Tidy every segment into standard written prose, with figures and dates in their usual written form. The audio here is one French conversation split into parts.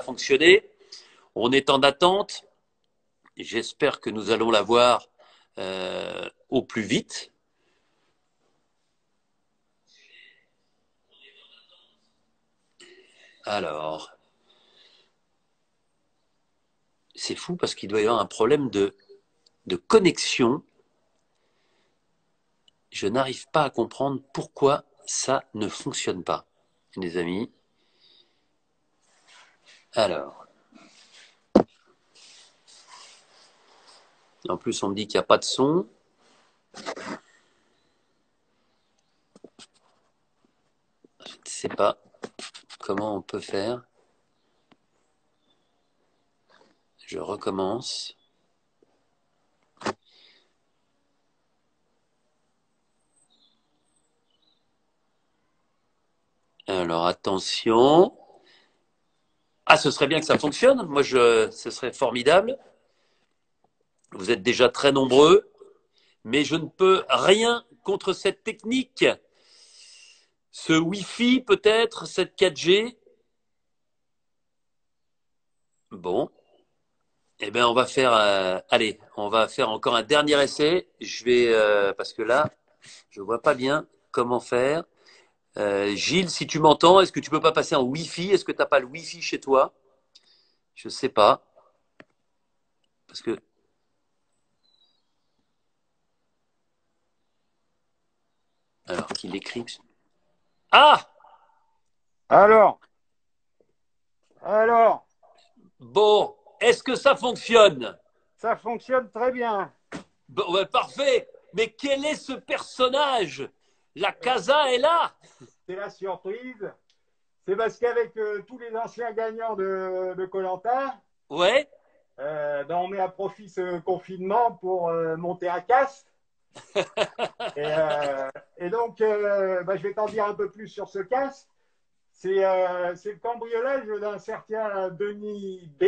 fonctionner. On est en attente. J'espère que nous allons l'avoir au plus vite. Alors, c'est fou parce qu'il doit y avoir un problème de connexion. Je n'arrive pas à comprendre pourquoi ça ne fonctionne pas, les amis. Alors, en plus on me dit qu'il n'y a pas de son. Je ne sais pas comment on peut faire. Je recommence. Alors attention. Ah, ce serait bien que ça fonctionne. Moi, ce serait formidable. Vous êtes déjà très nombreux, mais je ne peux rien contre cette technique. Ce Wi-Fi peut-être, cette 4G. Bon. Eh bien, on va faire, allez, on va faire encore un dernier essai. Je vais, parce que là, je vois pas bien comment faire. Gilles, si tu m'entends, est-ce que tu peux pas passer en Wi-Fi? Est-ce que tu n'as pas le Wi-Fi chez toi? Je sais pas. Parce que. Alors qu'il écrit. Ah! Alors, alors, Bon, est-ce que ça fonctionne? ça fonctionne très bien. Bon, ouais, parfait. Mais quel est ce personnage? La casa est là? C'est la surprise. C'est parce qu'avec tous les anciens gagnants de koh Ouais. ben on met à profit ce confinement pour monter un cast. Et donc, ben je vais t'en dire un peu plus sur ce cast. C'est le cambriolage d'un certain Denis B.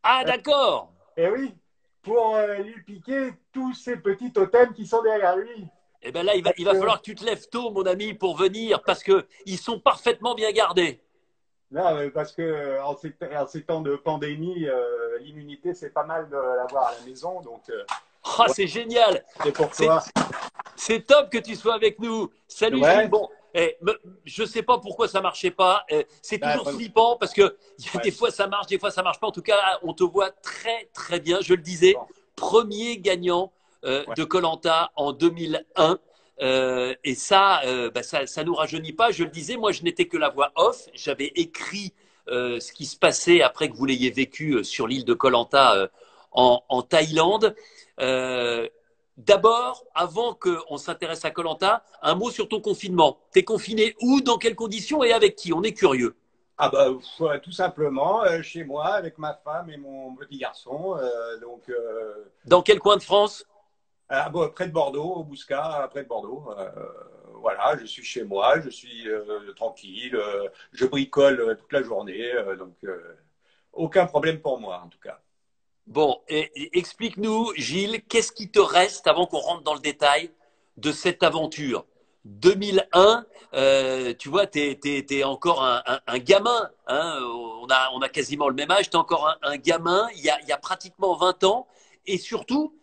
Ah, d'accord. Et oui, pour lui piquer tous ces petits totems qui sont derrière lui. Eh bien là, il va Euh, falloir que tu te lèves tôt, mon ami, pour venir, parce que ils sont parfaitement bien gardés. Là, parce que en ces temps de pandémie, l'immunité, c'est pas mal de l'avoir à la maison. Donc, Ah, ouais, c'est génial. c'est pour C'est toi. c'est top que tu sois avec nous. Salut Gilles. Ouais, Bon, je sais pas pourquoi ça marchait pas. C'est bah, toujours flippant parce que y a ouais, des fois ça marche, des fois ça marche pas. En tout cas, on te voit très très bien. Je le disais, bon, premier gagnant ouais. de koh en 2001. Et ça, bah, ça nous rajeunit pas. Je le disais, moi je n'étais que la voix off. J'avais écrit ce qui se passait après que vous l'ayez vécu sur l'île de koh en Thaïlande. Euh, D'abord, avant qu'on s'intéresse à koh un mot sur ton confinement. T'es confiné où, dans quelles conditions et avec qui? On est curieux. Ah bah, tout simplement, chez moi, avec ma femme et mon petit garçon. Donc, Dans quel coin de France? bon, près de Bordeaux, au Bouscat, près de Bordeaux. Voilà, je suis chez moi, je suis tranquille, je bricole toute la journée. Donc, aucun problème pour moi, en tout cas. Bon, et explique-nous, Gilles, qu'est-ce qui te reste avant qu'on rentre dans le détail de cette aventure? 2001, tu vois, t'es encore un gamin. Hein, on a quasiment le même âge. T'es encore un gamin. Il y a pratiquement 20 ans. Et surtout,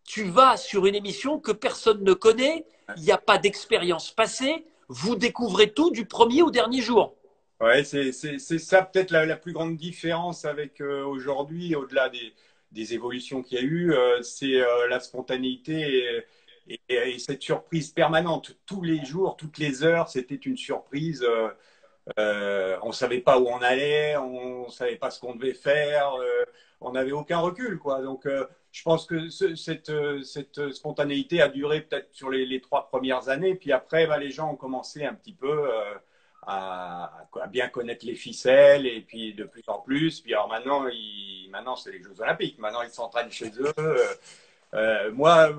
tu vas sur une émission que personne ne connaît. Il n'y a pas d'expérience passée. Vous découvrez tout du premier au dernier jour. Ouais, c'est ça peut-être la plus grande différence avec aujourd'hui, au-delà des évolutions qu'il y a eu, c'est la spontanéité et cette surprise permanente. Tous les jours, toutes les heures, c'était une surprise. On savait pas où on allait, on savait pas ce qu'on devait faire, on n'avait aucun recul, quoi. Donc, je pense que cette spontanéité a duré peut-être sur les 3 premières années, puis après, bah, les gens ont commencé un petit peu à bien connaître les ficelles, et puis de plus en plus. Puis alors maintenant, maintenant c'est les Jeux Olympiques. Maintenant, ils s'entraînent chez eux. Moi,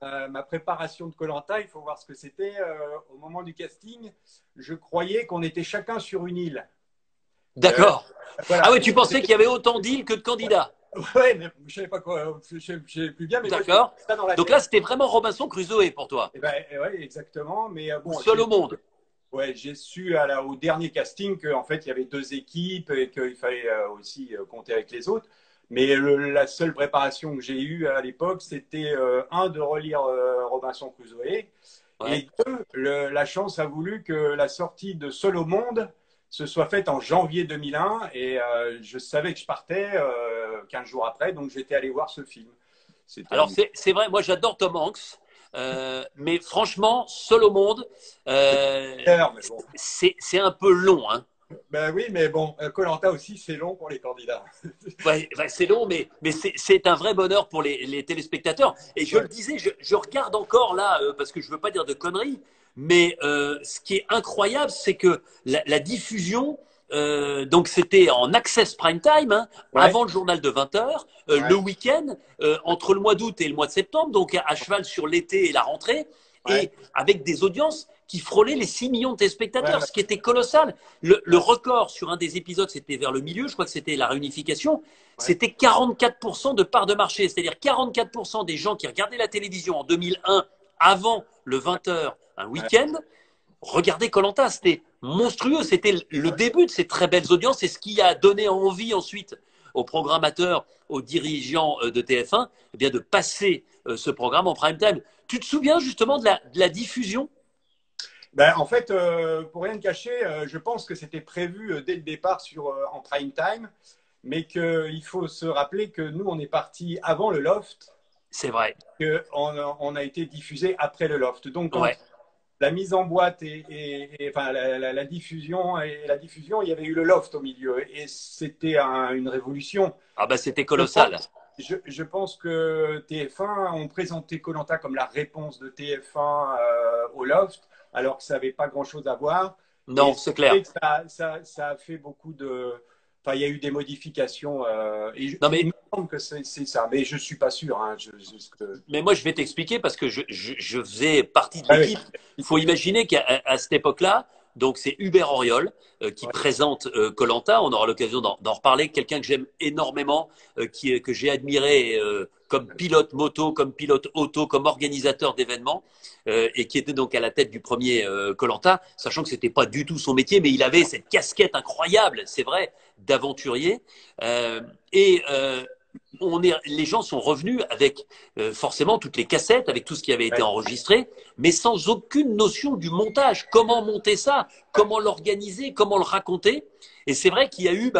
ma préparation de koh il faut voir ce que c'était. Au moment du casting, je croyais qu'on était chacun sur une île. Euh, D'accord. Ah voilà. oui, tu pensais qu'il y avait autant d'îles que de candidats. Ouais, mais je savais pas quoi, je savais plus bien, mais moi, je D'accord. ça dans la Donc tête. là, c'était vraiment Robinson Crusoe pour toi. Et ben, ouais, exactement. Mais Ou bon, seul au monde. Ouais, j'ai su au dernier casting qu'en fait, il y avait deux équipes et qu'il fallait aussi compter avec les autres. Mais la seule préparation que j'ai eue à l'époque, c'était un, de relire Robinson Crusoe, Ouais. et deux, la chance a voulu que la sortie de Seul au monde se soit faite en janvier 2001, et je savais que je partais 15 jours après, donc j'étais allé voir ce film. C'était Alors, amusant. c'est vrai, moi j'adore Tom Hanks, mais franchement, Seul au monde, Mais bon. c'est un peu long, hein. Ben oui, mais bon, koh aussi, c'est long pour les candidats. Ouais, ouais, c'est long, mais c'est un vrai bonheur pour les téléspectateurs. Et je le Ouais, disais, je regarde encore là, parce que je veux pas dire de conneries, mais ce qui est incroyable, c'est que la diffusion, donc c'était en access prime time, hein, ouais, avant le journal de 20 heures, le ouais, week-end, entre le mois d'août et le mois de septembre, donc à cheval sur l'été et la rentrée, ouais, et avec des audiences qui frôlaient les 6 millions de ouais, téléspectateurs, ouais, ce qui était colossal. Le ouais, record sur un des épisodes, c'était vers le milieu, je crois que c'était la réunification, ouais, c'était 44% de part de marché. C'est-à-dire 44% des gens qui regardaient la télévision en 2001, avant le 20 heures, un ouais. week-end, regardaient koh. C'était monstrueux. C'était le début de ces très belles audiences. C'est ce qui a donné envie ensuite aux programmateurs, aux dirigeants de TF1, eh bien, de passer ce programme en prime time. Tu te souviens justement de la diffusion? Ben, en fait, pour rien te cacher, je pense que c'était prévu dès le départ en prime time, mais qu'il faut se rappeler que nous, on est parti avant le loft, C'est vrai. on a été diffusé après le loft. Donc, Ouais. quand la mise en boîte enfin, la diffusion, il y avait eu le loft au milieu, et c'était une révolution. Ah bah c'était Je colossal. pense, je pense que TF1 ont présenté koh comme la réponse de TF1 au Loft, alors que ça n'avait pas grand-chose à voir. Et Non, c'est c'est vrai clair. que ça a fait beaucoup de... Enfin, il y a eu des modifications. Non Il mais me semble que c'est ça, mais je ne suis pas sûr. Hein, Mais moi, je vais t'expliquer parce que je faisais partie de Ah oui. l'équipe. Il faut imaginer qu'à cette époque-là, donc c'est Hubert Auriol qui Ouais, présente koh. On aura l'occasion d'en reparler. Quelqu'un que j'aime énormément, que j'ai admiré comme pilote moto, comme pilote auto, comme organisateur d'événements, et qui était donc à la tête du premier koh, sachant que c'était pas du tout son métier, mais il avait cette casquette incroyable, c'est vrai, d'aventurier. Euh, et les gens sont revenus avec forcément toutes les cassettes, avec tout ce qui avait été ouais, enregistré, mais sans aucune notion du montage. Comment monter ça? Comment l'organiser? Comment le raconter? Et c'est vrai qu'il y a eu,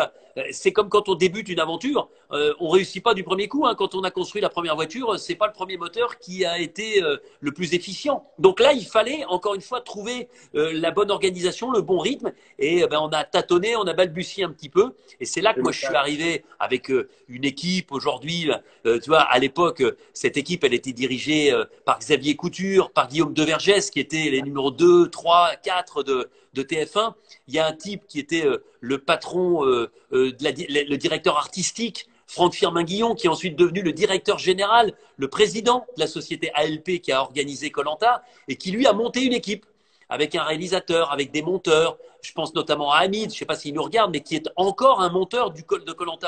c'est comme quand on débute une aventure, on réussit pas du premier coup. Hein. Quand on a construit la première voiture, c'est pas le premier moteur qui a été le plus efficient. Donc là, il fallait encore une fois trouver la bonne organisation, le bon rythme, et on a tâtonné, on a balbutié un petit peu. Et c'est là que c'est moi le je suis cas. arrivé avec une équipe aujourd'hui. Tu vois, à l'époque, cette équipe, elle était dirigée par Xavier Couture, par Guillaume Devergès, qui étaient les numéros 2, 3, 4 de TF1. Il y a un type qui était le patron, le directeur artistique, Franck Firmin-Guillon, qui est ensuite devenu le directeur général, le président de la société ALP qui a organisé koh et qui lui a monté une équipe avec un réalisateur, avec des monteurs. Je pense notamment à Hamid, je ne sais pas s'il nous regarde, mais qui est encore un monteur de koh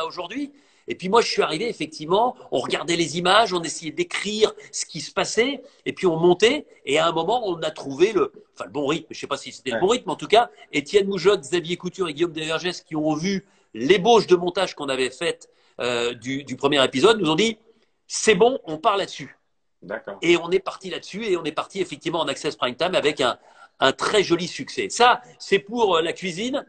aujourd'hui. Et puis moi, je suis arrivé, effectivement, on regardait les images, on essayait d'écrire ce qui se passait, et puis on montait, et à un moment, on a trouvé le bon rythme. Je ne sais pas si c'était le Ouais. bon rythme, en tout cas, Étienne Moujotte, Xavier Couture et Guillaume Devergès, qui ont vu l'ébauche de montage qu'on avait faite du premier épisode, nous ont dit, c'est bon, on part là-dessus. D'accord. Et on est parti là-dessus, et on est parti effectivement en Access Prime Time avec un très joli succès. Ça, c'est pour la cuisine.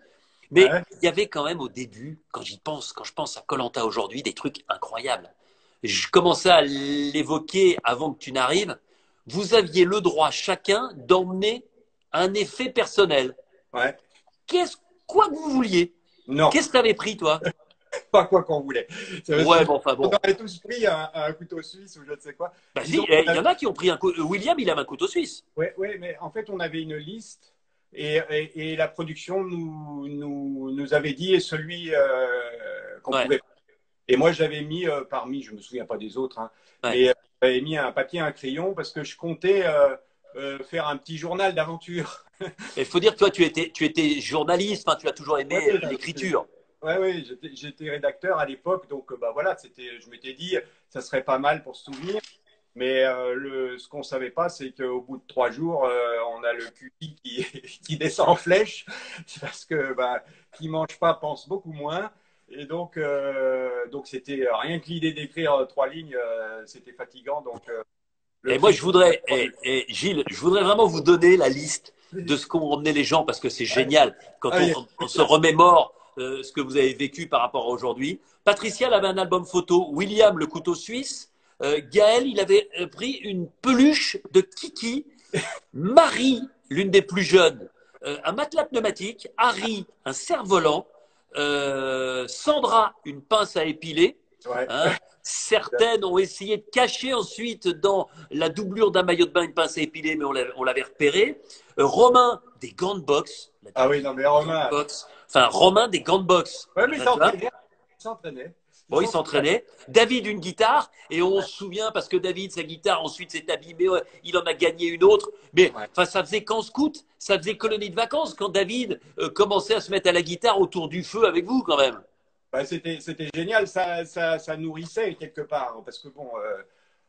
Mais Ouais. il y avait quand même au début, quand j'y pense, quand je pense à koh aujourd'hui, des trucs incroyables. Je commençais à l'évoquer avant que tu n'arrives. Vous aviez le droit chacun d'emmener un effet personnel. Ouais. Qu'est-ce quoi que vous vouliez? Non, Qu'est-ce que tu avais pris toi? pas quoi qu'on voulait. Ouais, bon, enfin On bon. avait tous pris un couteau suisse ou je ne sais quoi. Bah Disons si, qu'on il y en a qui ont pris un coup. William, il avait un couteau suisse. Oui, ouais, mais en fait, on avait une liste et la production nous avait dit celui qu'on Ouais, pouvait. Et moi, j'avais mis parmi, je me souviens pas des autres, hein, ouais. mais j'avais mis un papier, un crayon parce que je comptais faire un petit journal d'aventure. Il faut dire que toi, tu étais journaliste, enfin, tu as toujours Ouais, aimé l'écriture. ouais, j'étais rédacteur à l'époque, donc bah voilà, je m'étais dit, ça serait pas mal pour se souvenir. Mais ce qu'on ne savait pas, c'est qu'au bout de 3 jours, on a le QI qui descend en flèche. C'est parce que bah, qui ne mange pas pense beaucoup moins. Et donc c'était rien que l'idée d'écrire 3 lignes, c'était fatigant. Donc le Et moi, tri. je voudrais, et Gilles, je voudrais vraiment vous donner la liste de ce qu'ont emmené les gens parce que c'est Ouais. génial quand Ah oui, on se remémore ce que vous avez vécu par rapport à aujourd'hui. Patricia, elle avait un album photo. William, le couteau suisse. Gaël, il avait pris une peluche de Kiki. Marie, l'une des plus jeunes, un matelas pneumatique. Harry, un cerf-volant. Sandra, une pince à épiler. ouais. Hein. Certaines ont essayé de cacher ensuite dans la doublure d'un maillot de bain une pince à épiler, mais on l'avait repéré. Romain, des gants de boxe. Ah oui, non, mais Romain. Enfin, Romain, des gants de boxe. Ouais, mais il s'entraînait. Il s'entraînait. Il Bon, il s'entraînait. s'entraînait. David, une guitare. Et on se souvient, parce que David, sa guitare, ensuite s'est abîmée. Il en a gagné une autre. Mais Ouais. enfin, ça faisait camp scout. Ça faisait colonie de vacances quand David commençait à se mettre à la guitare autour du feu avec vous, quand même. Bah, c'était génial, ça nourrissait quelque part. Hein, parce que bon,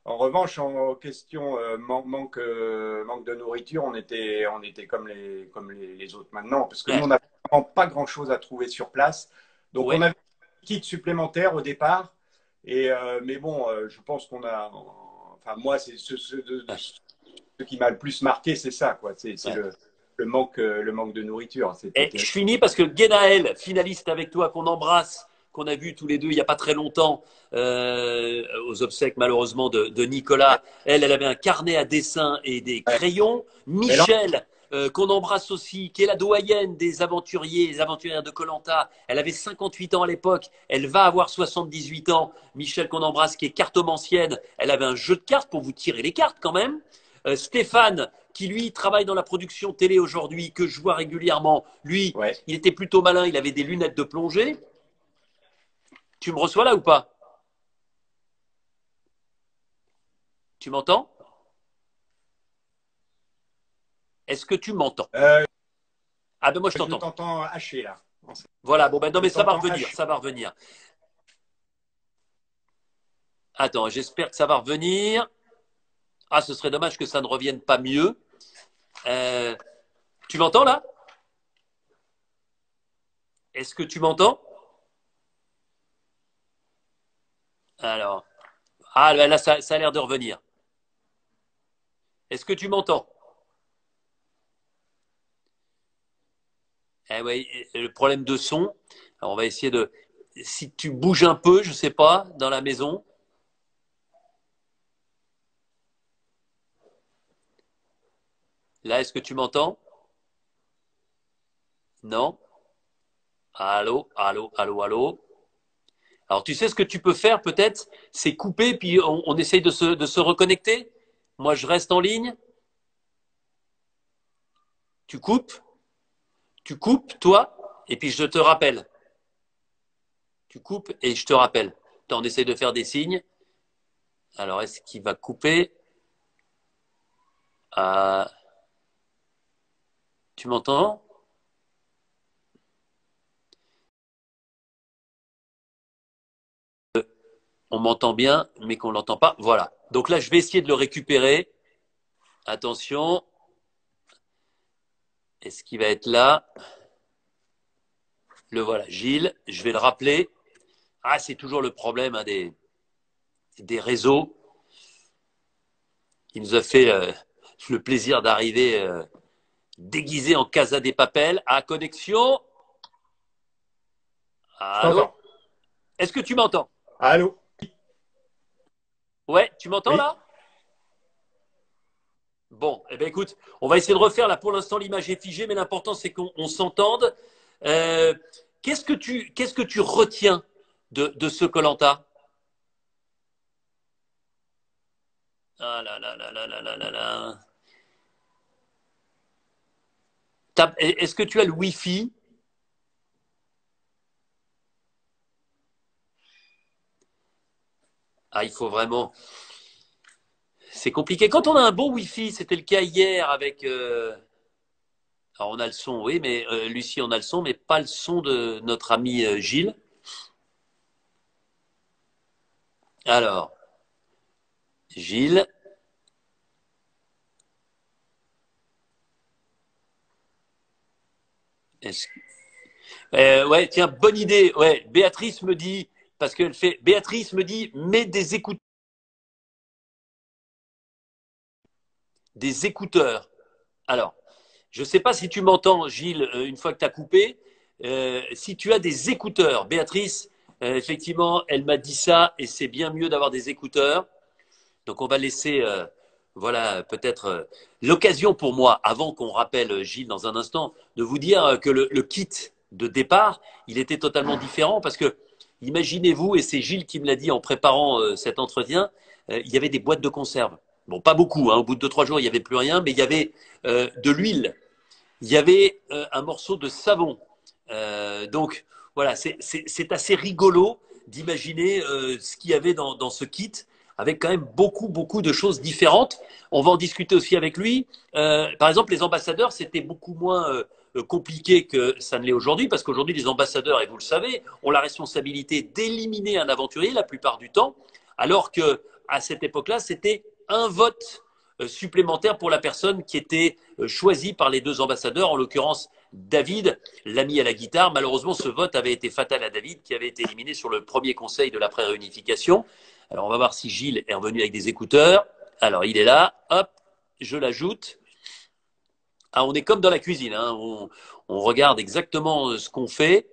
en revanche, en question manque de nourriture, on était comme les autres maintenant. Parce que nous, Ouais. on n'a vraiment pas grand-chose à trouver sur place. Donc on Ouais. avait un kit supplémentaire au départ. Mais bon, je pense qu'on a. Enfin, moi, c'est ce qui m'a le plus marqué, c'est ça, quoi. C'est Ouais. le manque de nourriture. C'était Et terrible. je finis parce que Genaël, finaliste avec toi, qu'on embrasse, qu'on a vu tous les deux il n'y a pas très longtemps, aux obsèques malheureusement de Ouais, Nicolas, elle avait un carnet à dessin et des ouais. crayons. Mais là, Michel, qu'on embrasse aussi, qui est la doyenne des aventuriers, des aventurières de Colanta. Elle avait 58 ans à l'époque, elle va avoir 78 ans. Michel, qu'on embrasse, qui est cartomancienne, elle avait un jeu de cartes pour vous tirer les cartes quand même. Stéphane, qui lui travaille dans la production télé aujourd'hui, que je vois régulièrement, lui, ouais. il était plutôt malin, il avait des lunettes de plongée. Tu me reçois là ou pas? Tu m'entends? Est-ce que tu m'entends? Euh, Ah ben moi je je t'entends. t'entends haché là. Voilà, bon ben non Je mais ça va t'entends revenir, haché. ça va revenir. Attends, j'espère que ça va revenir. Ah, ce serait dommage que ça ne revienne pas mieux. Euh, Tu m'entends là? Est-ce que tu m'entends? Alors, ah là, ça a l'air de revenir. Est-ce que tu m'entends? Eh oui, le problème de son. Alors on va essayer de. Si tu bouges un peu, je sais pas, dans la maison. Là, est-ce que tu m'entends? Non? Allô, allô, allô, allô. Alors tu sais ce que tu peux faire peut-être, c'est couper puis on essaye de se reconnecter. Moi, je reste en ligne. Tu coupes, toi, et puis je te rappelle. Tu coupes et je te rappelle. On essaye de faire des signes. Alors, est-ce qu'il va couper? Ah, tu m'entends? On m'entend bien, mais qu'on l'entend pas. Voilà. Donc là, je vais essayer de le récupérer. Attention. Est-ce qu'il va être là? Le voilà, Gilles. Je vais le rappeler. Ah, c'est toujours le problème hein, des réseaux. Il nous a fait le plaisir d'arriver déguisé en Casa des Papels. À connexion. Je Allô? t'entends. Est-ce que tu m'entends? Allô? Ouais, tu m'entends Oui. là? Bon, eh bien écoute, on va essayer de refaire. Là, pour l'instant, l'image est figée, mais l'important, c'est qu'on s'entende. Euh, qu'est-ce que tu retiens de ce Colanta? Ah là là là là là là là là. Est-ce que tu as le Wi-Fi? Ah, il faut vraiment. C'est compliqué. Quand on a un bon Wi-Fi, c'était le cas hier avec. Alors, on a le son, oui, mais Lucie, on a le son, mais pas le son de notre ami Gilles. Alors, Gilles. Est-ce ouais, tiens, bonne idée. Ouais, Béatrice me dit, parce qu'elle fait, Béatrice me dit, mets des écouteurs. Alors, je ne sais pas si tu m'entends, Gilles, une fois que tu as coupé. Si tu as des écouteurs, Béatrice, effectivement, elle m'a dit ça et c'est bien mieux d'avoir des écouteurs. Donc, on va laisser, voilà, peut-être l'occasion pour moi, avant qu'on rappelle Gilles dans un instant, de vous dire que le kit de départ, il était totalement différent parce que, imaginez-vous, et c'est Gilles qui me l'a dit en préparant cet entretien, il y avait des boîtes de conserve. Bon, pas beaucoup, hein, au bout de 2-3 jours, il n'y avait plus rien, mais il y avait de l'huile, il y avait un morceau de savon. Donc, voilà, c'est assez rigolo d'imaginer ce qu'il y avait dans ce kit, avec quand même beaucoup, beaucoup de choses différentes. On va en discuter aussi avec lui. Par exemple, les ambassadeurs, c'était beaucoup moins compliqué que ça ne l'est aujourd'hui, parce qu'aujourd'hui, les ambassadeurs, et vous le savez, ont la responsabilité d'éliminer un aventurier la plupart du temps, alors que à cette époque-là, c'était un vote supplémentaire pour la personne qui était choisie par les deux ambassadeurs, en l'occurrence David, l'ami à la guitare. Malheureusement, ce vote avait été fatal à David, qui avait été éliminé sur le premier conseil de l'après-réunification. Alors, on va voir si Gilles est revenu avec des écouteurs. Alors, il est là. Hop, je l'ajoute. Ah, on est comme dans la cuisine. Hein. On regarde exactement ce qu'on fait.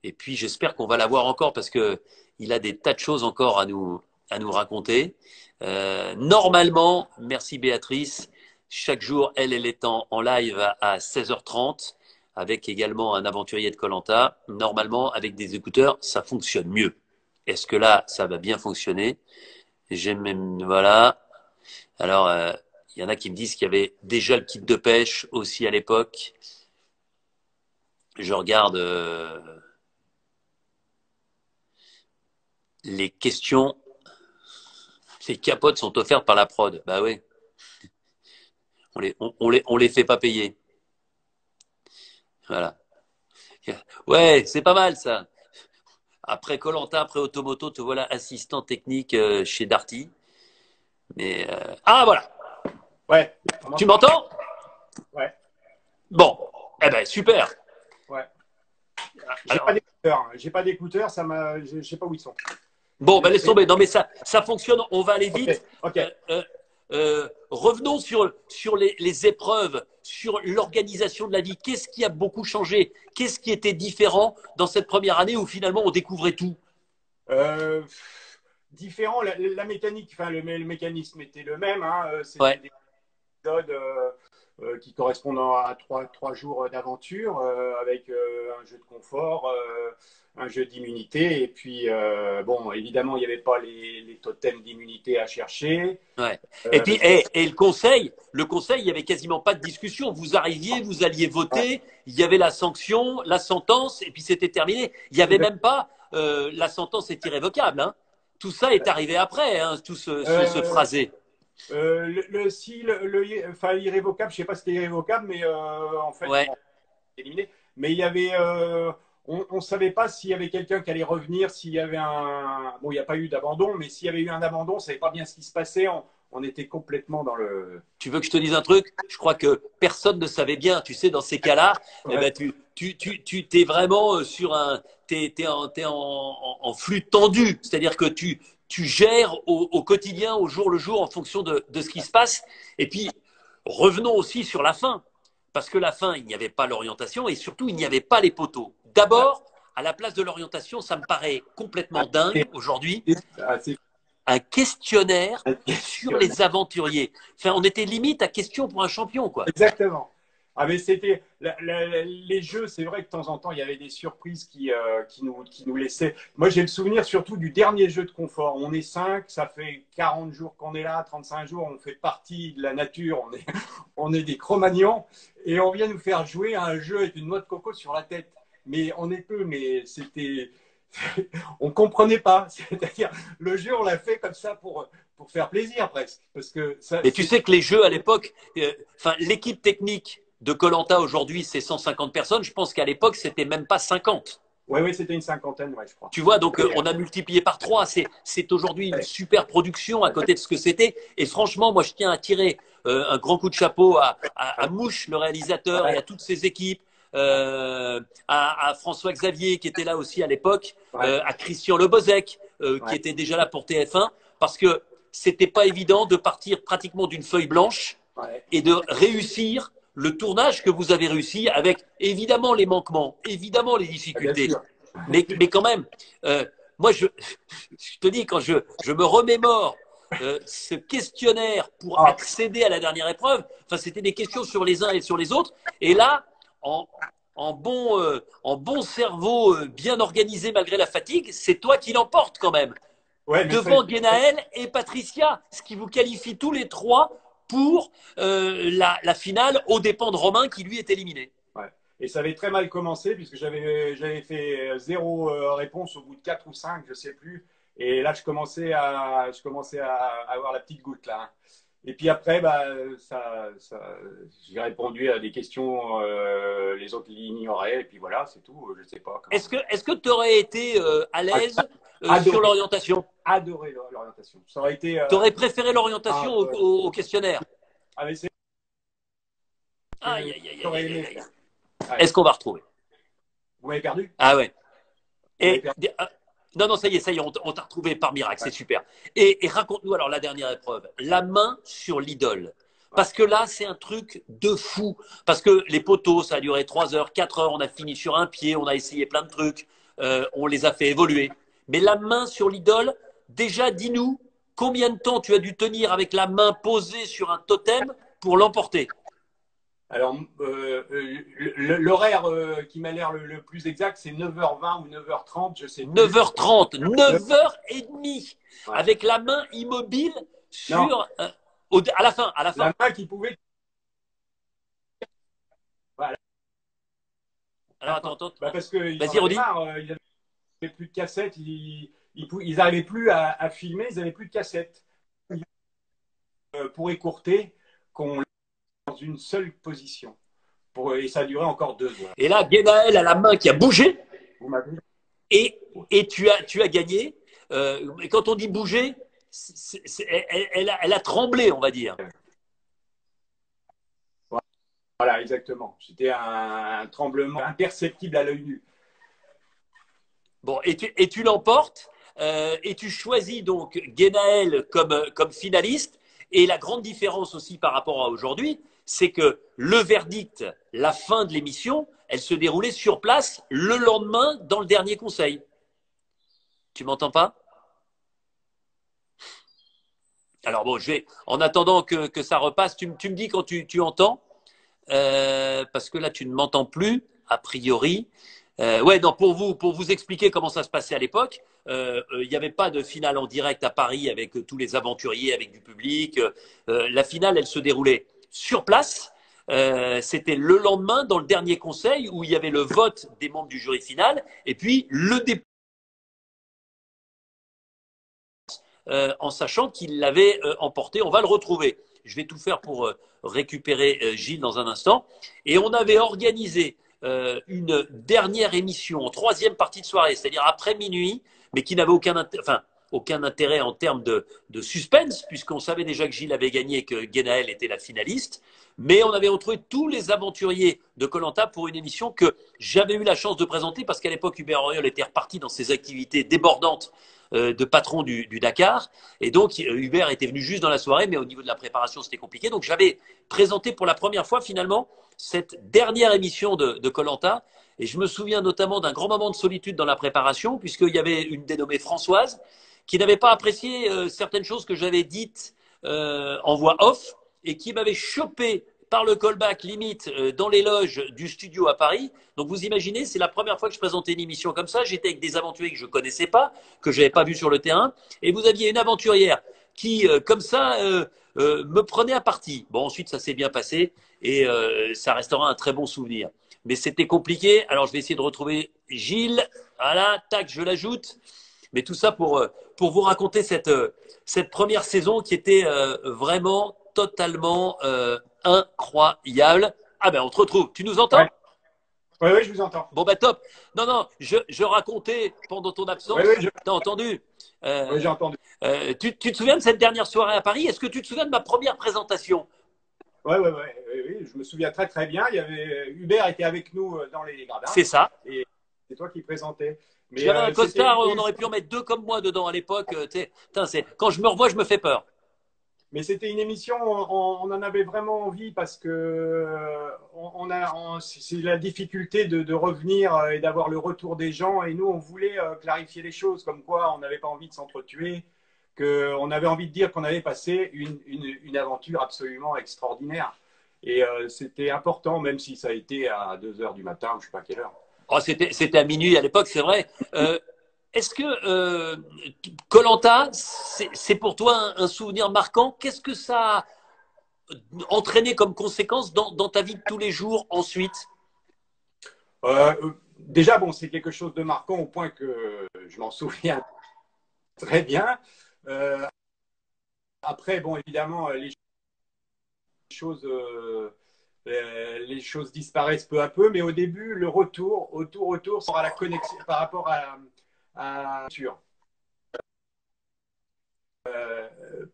Et puis, j'espère qu'on va l'avoir encore parce qu'il a des tas de choses encore à nous raconter. Normalement, merci Béatrice, chaque jour, elle est en live à 16h30 avec également un aventurier de koh-Lanta. Normalement, avec des écouteurs, ça fonctionne mieux. Est-ce que là, ça va bien fonctionner? J'aime même, voilà. Alors, il y en a qui me disent qu'il y avait déjà le kit de pêche aussi à l'époque. Je regarde les questions. Ces capotes sont offertes par la prod. Bah oui. On les fait pas payer. Voilà. Ouais, c'est pas mal ça. Après koh-Lanta, après Automoto, te voilà assistant technique chez Darty. Mais ah voilà. Ouais. Tu m'entends? Ouais. Bon. Eh ben super. Ouais. J'ai Alors, pas d'écouteurs. Hein. J'ai pas d'écouteurs. Je sais pas où ils sont. bon, ben laisse tomber. Non mais ça fonctionne. On va aller Ok. vite. Ok. Revenons sur les épreuves, sur l'organisation de la vie. Qu'est-ce qui a beaucoup changé? Qu'est-ce qui était différent dans cette première année où finalement on découvrait tout? Euh, Différent. La mécanique, enfin le mécanisme était le même. Hein. C'était Ouais. des épisodes qui correspondent à trois jours d'aventure avec un jeu de confort, un jeu d'immunité. Et puis, bon, évidemment, il n'y avait pas les totems d'immunité à chercher. Ouais. Et puis, et le conseil, il n'y avait quasiment pas de discussion. Vous arriviez, vous alliez Ouais. voter, il y avait la sanction, la sentence, et puis c'était terminé. Il n'y avait même pas la sentence est irrévocable. Hein. Tout ça est arrivé après, hein, tout ce Euh, phrasé. si enfin, irrévocable, je sais pas si c'était irrévocable, mais en fait, Ouais. bon, éliminé. Mais il y avait, on ne savait pas s'il y avait quelqu'un qui allait revenir, s'il y avait un, bon, il n'y a pas eu d'abandon, mais s'il y avait eu un abandon, on ne savait pas bien ce qui se passait. On était complètement dans le. Tu veux que je te dise un truc? Je crois que personne ne savait bien. Tu sais, dans ces cas-là, eh Ouais. ben, tu t'es vraiment sur un, t'es en flux tendu. C'est-à-dire que tu gères au quotidien, au jour le jour, en fonction de ce qui se passe. Et puis, revenons aussi sur la fin. Parce que la fin, il n'y avait pas l'orientation et surtout, il n'y avait pas les poteaux. D'abord, à la place de l'orientation, ça me paraît complètement dingue aujourd'hui C'est un questionnaire sur exceptionnel. les aventuriers. Enfin, on était limite à question pour un champion, quoi. Exactement. Ah, mais c'était les jeux, c'est vrai que de temps en temps, il y avait des surprises qui nous laissaient. Moi, j'ai le souvenir surtout du dernier jeu de confort. On est 5, ça fait 40 jours qu'on est là, 35 jours, on fait partie de la nature, on est des Cro-Magnons, et on vient nous faire jouer à un jeu avec une noix de coco sur la tête. Mais on est peu, mais c'était. On comprenait pas. C'est-à-dire, le jeu, on l'a fait comme ça pour faire plaisir presque. Parce que ça, Mais tu sais que les jeux à l'époque, enfin, l'équipe technique de koh aujourd'hui, c'est 150 personnes. Je pense qu'à l'époque, c'était même pas 50. Oui, oui, c'était une cinquantaine, ouais, je crois. Tu vois, donc on a multiplié par 3. C'est aujourd'hui une super production à côté de ce que c'était. Et franchement, moi, je tiens à tirer un grand coup de chapeau à Mouche, le réalisateur, et Ouais, à toutes ses équipes, à François Xavier, qui était là aussi à l'époque, ouais, à Christian Lebozec, qui ouais. était déjà là pour TF1, parce que c'était pas évident de partir pratiquement d'une feuille blanche Ouais. et de réussir le tournage que vous avez réussi avec évidemment les manquements, évidemment les Ah, bien difficultés, sûr. mais quand même, moi je te dis, quand je me remémore ce questionnaire pour Ah, accéder à la dernière épreuve, enfin c'était des questions sur les uns et sur les autres, et là, en, en bon cerveau bien organisé malgré la fatigue, c'est toi qui l'emporte quand même ouais, mais devant Guénaël et Patricia, ce qui vous qualifie tous les trois pour la finale aux dépens de Romain qui lui est éliminé. ouais. Et ça avait très mal commencé puisque j'avais fait zéro réponse au bout de 4 ou 5, je sais plus. Et là, je commençais à avoir la petite goutte là, hein. Et puis après, bah, j'ai répondu à des questions, les autres l'ignoraient. Et puis voilà, c'est tout. Je sais pas comment. Est-ce que tu aurais été à Ah, l'aise sur adoré, l'orientation? adoré l'orientation. Ça aurait été Tu aurais préféré l'orientation un, au questionnaire? avec ce Aïe, que aïe, aïe, j'aurais aïe, aimé aïe, aïe. faire. Ouais. Est-ce qu'on va retrouver? Vous m'avez perdu? Ah ouais. Vous m'avez Et perdu. non, non, ça y est, on t'a retrouvé par miracle, Ouais. c'est super. Et raconte-nous alors la dernière épreuve, la main sur l'idole. Ouais. Parce que là, c'est un truc de fou. Parce que les poteaux, ça a duré 3 heures, 4 heures, on a fini sur un pied, on a essayé plein de trucs, on les a fait évoluer. Mais la main sur l'idole, déjà, dis-nous combien de temps tu as dû tenir avec la main posée sur un totem pour l'emporter. Alors, l'horaire qui m'a l'air le plus exact, c'est 9h20 ou 9h30, je sais plus. 9h30, 9. 9h30, Ouais. avec la main immobile Non, sur à la fin, à la fin. la main qui pouvait. Voilà, à Alors la attends, fin. attends, Bah, parce qu'ils en vas-y, avaient redis. marre, ils n'avaient plus de cassettes, ils n'arrivaient plus à filmer, ils n'avaient plus de cassettes. Pour écourter, qu'on dans une seule position. Et ça a duré encore 2 heures. Et là, Guénaël a la main qui a bougé Vous m'avez et, et tu as gagné. Mais quand on dit bouger, elle a tremblé, on va dire. Voilà, exactement. C'était un tremblement imperceptible à l'œil nu. Bon, et tu l'emportes et tu choisis donc Guénaël comme finaliste. Et la grande différence aussi par rapport à aujourd'hui, c'est que le verdict, la fin de l'émission, elle se déroulait sur place le lendemain dans le dernier conseil. Tu m'entends pas? Alors bon, en attendant que ça repasse, tu me dis quand tu entends, parce que là tu ne m'entends plus, a priori. Ouais, non, pour vous expliquer comment ça se passait à l'époque, il n'y avait pas de finale en direct à Paris avec tous les aventuriers, avec du public. La finale, elle se déroulait sur place. C'était le lendemain dans le dernier conseil où il y avait le vote des membres du jury final et puis le dépôt en sachant qu'il l'avait emporté. On va le retrouver. Je vais tout faire pour récupérer Gilles dans un instant. Et on avait organisé une dernière émission en troisième partie de soirée, c'est-à-dire après minuit, mais qui n'avait aucun intérêt en termes de suspense, puisqu'on savait déjà que Gilles avait gagné et que Guénaël était la finaliste. Mais on avait retrouvé tous les aventuriers de koh pour une émission que j'avais eu la chance de présenter, parce qu'à l'époque, Hubert Auriol était reparti dans ses activités débordantes de patron du Dakar. Et donc, Hubert était venu juste dans la soirée, mais au niveau de la préparation, c'était compliqué. Donc, j'avais présenté pour la première fois, finalement, cette dernière émission de koh. Et je me souviens notamment d'un grand moment de solitude dans la préparation, puisqu'il y avait une dénommée Françoise qui n'avait pas apprécié certaines choses que j'avais dites en voix off et qui m'avait chopé par le callback limite dans les loges du studio à Paris. Donc vous imaginez, c'est la première fois que je présentais une émission comme ça. J'étais avec des aventuriers que je connaissais pas, que je n'avais pas vu sur le terrain, et vous aviez une aventurière qui, comme ça, me prenait à partie. Bon, ensuite ça s'est bien passé et ça restera un très bon souvenir. Mais c'était compliqué. Alors je vais essayer de retrouver Gilles. Voilà, tac, je l'ajoute. Mais tout ça pour vous raconter cette première saison qui était vraiment totalement incroyable. Ah ben on te retrouve. Tu nous entends? Ouais, Oui, oui, je vous entends. Bon, bah top. Non, non, je racontais pendant ton Oui, absence. oui, T'as entendu? oui, j'ai Euh, entendu. tu te souviens de cette dernière soirée à Paris? Est-ce que tu te souviens de ma première présentation? Oui, oui, oui, oui, oui, je me souviens très, très bien. Il y avait, Hubert était avec nous dans les gradins C'est ça. et c'est toi qui présentais. Mais J'avais un c'était costard, on aurait pu en mettre deux comme moi dedans à l'époque. Tu sais, putain, quand je me revois, je me fais peur. Mais c'était une émission, on en avait vraiment envie parce que c'est la difficulté de revenir et d'avoir le retour des gens. Et nous, on voulait clarifier les choses, comme quoi on n'avait pas envie de s'entretuer, qu'on avait envie de dire qu'on avait passé une aventure absolument extraordinaire. Et c'était important, même si ça a été à 2 heures du matin ou je ne sais pas quelle heure. Oh, c'était à minuit à l'époque, c'est vrai. Est-ce que koh c'est pour toi un souvenir marquant? Qu'est-ce que ça a entraîné comme conséquence dans ta vie de tous les jours ensuite? Déjà, bon, c'est quelque chose de marquant au point que je m'en souviens très bien. Euh, Après, bon, évidemment, choses, euh, les choses disparaissent peu à peu, mais au début, le retour sera la connexion par rapport à la nature.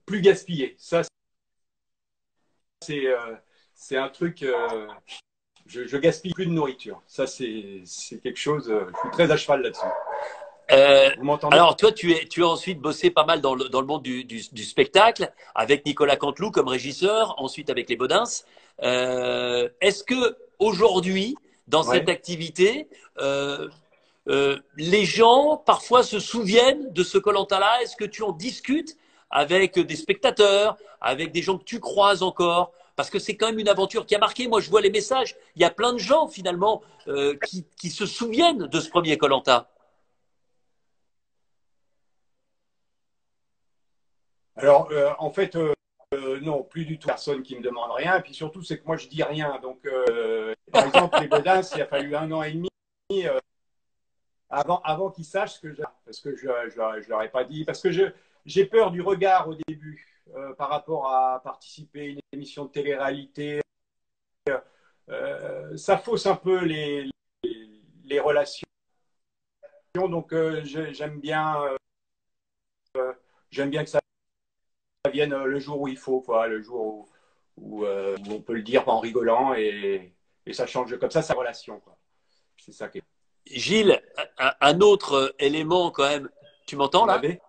Plus gaspillé. Ça, c'est c'est un truc. Je gaspille plus de nourriture. Ça, c'est quelque chose. Je suis très à cheval là-dessus. Euh, Vous m'entendez? alors, toi, tu as ensuite bossé pas mal dans le monde du spectacle, avec Nicolas Canteloup comme régisseur, ensuite avec les Baudins. Est-ce que aujourd'hui, dans cette Ouais. activité, les gens parfois se souviennent de ce koh là? Est-ce que tu en discutes avec des spectateurs, avec des gens que tu croises encore? Parce que c'est quand même une aventure qui a marqué. Moi, je vois les messages. Il y a plein de gens finalement qui se souviennent de ce premier koh. Alors, en fait, non, plus du tout. Personne qui me demande rien. Et puis surtout, c'est que moi, je dis rien. Donc, par exemple, les Baudins, il a fallu 1 an et demi avant qu'ils sachent ce que j'ai. Parce que je leur ai pas dit. Parce que j'ai peur du regard au début par rapport à participer à une émission de télé-réalité. Ça fausse un peu les relations. Donc, j'aime bien que ça vienne le jour où il faut, quoi, le jour où on peut le dire en rigolant et ça change comme ça sa relation, quoi. C'est ça qui est. Gilles, un autre élément quand même. Tu m'entends Vous là? m'avez?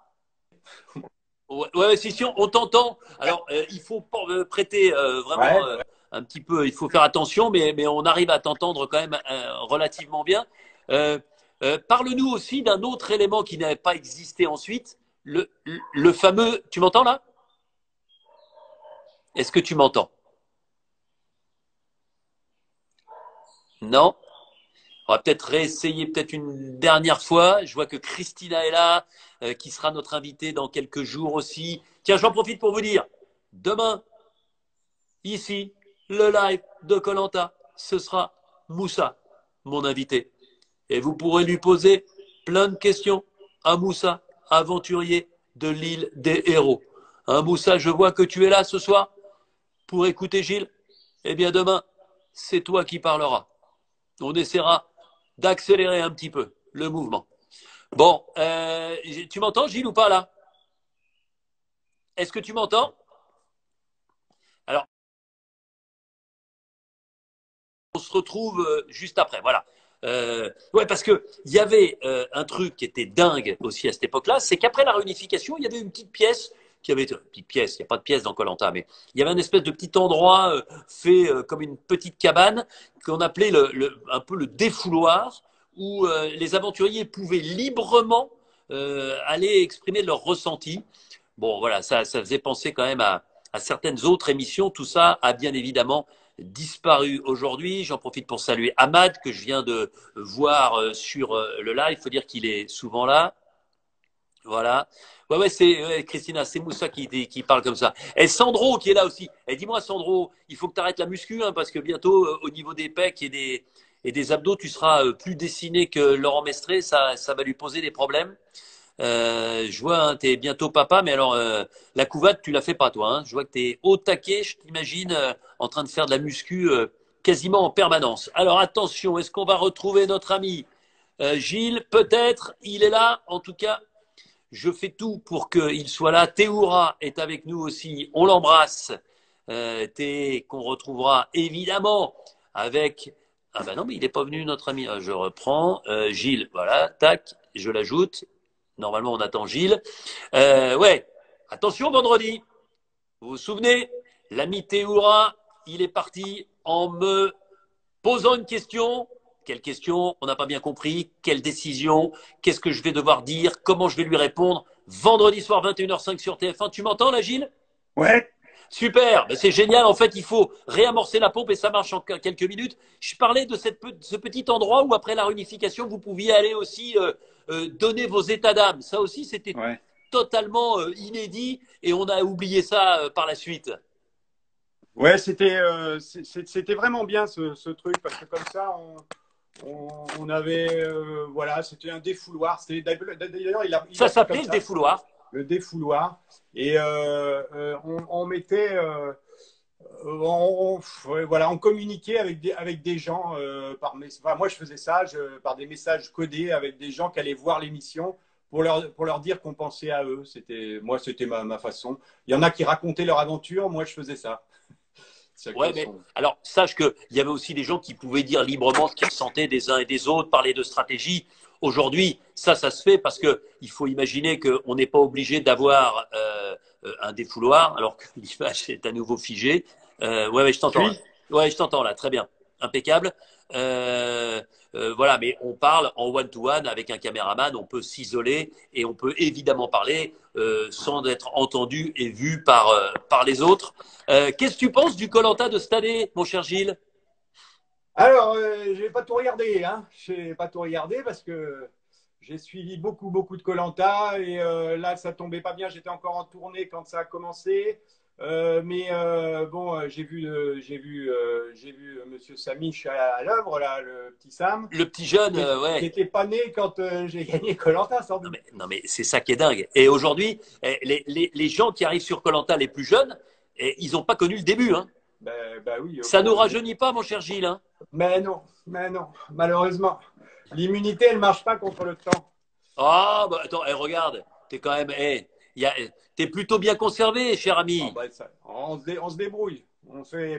Ouais, ouais, si, on t'entend. Alors, il faut prêter vraiment Ouais, un petit peu, il faut faire attention, mais on arrive à t'entendre quand même relativement bien. Euh, Parle-nous aussi d'un autre élément qui n'avait pas existé ensuite, le fameux. Tu m'entends là? Est-ce que tu m'entends? Non? On va peut-être réessayer peut-être une dernière fois. Je vois que Christina est là, qui sera notre invitée dans quelques jours aussi. Tiens, j'en profite pour vous dire, demain, ici, le live de koh ce sera Moussa, mon invité. Et vous pourrez lui poser plein de questions à Moussa, aventurier de l'île des héros. Hein, Moussa, je vois que tu es là ce soir pour écouter Gilles. Eh bien, demain, c'est toi qui parleras. On essaiera d'accélérer un petit peu le mouvement. Bon, tu m'entends, Gilles, ou pas là? Est-ce que tu m'entends? Alors, on se retrouve juste après. Voilà. Ouais, parce que il y avait un truc qui était dingue aussi à cette époque-là, c'est qu'après la réunification, il y avait une petite pièce qui avait une petite pièce. Il n'y a pas de pièce dans koh, mais il y avait un espèce de petit endroit fait comme une petite cabane qu'on appelait un peu le défouloir, où les aventuriers pouvaient librement aller exprimer leurs ressentis. Bon, voilà, ça faisait penser quand même à certaines autres émissions. Tout ça a bien évidemment disparu aujourd'hui. J'en profite pour saluer Ahmad, que je viens de voir sur le live. Il faut dire qu'il est souvent là. Voilà. Ouais, ouais, c'est Christina, c'est Moussa qui parle comme ça. Et Sandro qui est là aussi. Et dis-moi, Sandro, il faut que tu arrêtes la muscu, hein, parce que bientôt, au niveau des pecs et des abdos, tu seras plus dessiné que Laurent Mestré. Ça va lui poser des problèmes. Je vois, hein, tu es bientôt papa, mais alors la couvade, tu la fais pas toi. Hein. Je vois que tu es au taquet, je t'imagine en train de faire de la muscu quasiment en permanence. Alors attention, est-ce qu'on va retrouver notre ami Gilles? Peut-être, il est là. En tout cas, je fais tout pour qu'il soit là. Théoura est avec nous aussi. On l'embrasse. Qu'on retrouvera évidemment avec… Ah ben non, mais il n'est pas venu, notre ami. Je reprends. Gilles, voilà, tac, je l'ajoute. Normalement, on attend Gilles. Ouais, attention vendredi. Vous vous souvenez, l'ami Théoura, il est parti en me posant une question. Quelle question? On n'a pas bien compris. Quelle décision? Qu'est-ce que je vais devoir dire? Comment je vais lui répondre? Vendredi soir, 21h05 sur TF1. Tu m'entends là, Gilles? Ouais. Super, ben c'est génial. En fait, il faut réamorcer la pompe et ça marche en quelques minutes. Je parlais de ce petit endroit où, après la réunification, vous pouviez aller aussi donner vos états d'âme. Ça aussi, c'était Ouais. totalement inédit et on a oublié ça par la suite. Ouais, c'était vraiment bien ce truc parce que comme ça, on avait voilà, c'était un défouloir. D'ailleurs, il Ça a fait comme s'appelait le ça, défouloir. le défouloir. Et on mettait, ouais, voilà, on communiquait avec des gens enfin, moi je faisais ça par des messages codés avec des gens qui allaient voir l'émission pour leur dire qu'on pensait à eux. C'était ma façon. Il y en a qui racontaient leur aventure, moi je faisais ça. Ouais, mais alors sache qu'il y avait aussi des gens qui pouvaient dire librement ce qu'ils ressentaient des uns et des autres, parler de stratégie. Aujourd'hui, ça se fait parce qu'il faut imaginer qu'on n'est pas obligé d'avoir un défouloir, alors que l'image est à nouveau figée. Ouais, je t'entends. Là. Ouais, je t'entends là, très bien, impeccable. Voilà, mais on parle en one-to-one avec un caméraman, on peut s'isoler et on peut évidemment parler sans être entendu et vu par les autres. Qu'est-ce que tu penses du koh de cette année, mon cher Gilles? Alors, je n'ai pas tout regardé, hein. Je n'ai pas tout regardé parce que j'ai suivi beaucoup de koh et là, ça tombait pas bien. J'étais encore en tournée quand ça a commencé. Mais bon, j'ai vu Monsieur Samish à l'œuvre, là, le petit Sam, Le petit jeune, qui ouais. n'était pas né quand j'ai gagné koh sans doute. Non, mais c'est ça qui est dingue. Et aujourd'hui, les gens qui arrivent sur koh les plus jeunes, ils n'ont pas connu le début. Hein. Ben oui, Ça ne nous rajeunit pas, mon cher Gilles. Hein. mais non, malheureusement. L'immunité, elle marche pas contre le temps. Ah, bah attends, regarde, t'es quand même, t'es plutôt bien conservé, cher Oh, ami. bah, on se débrouille.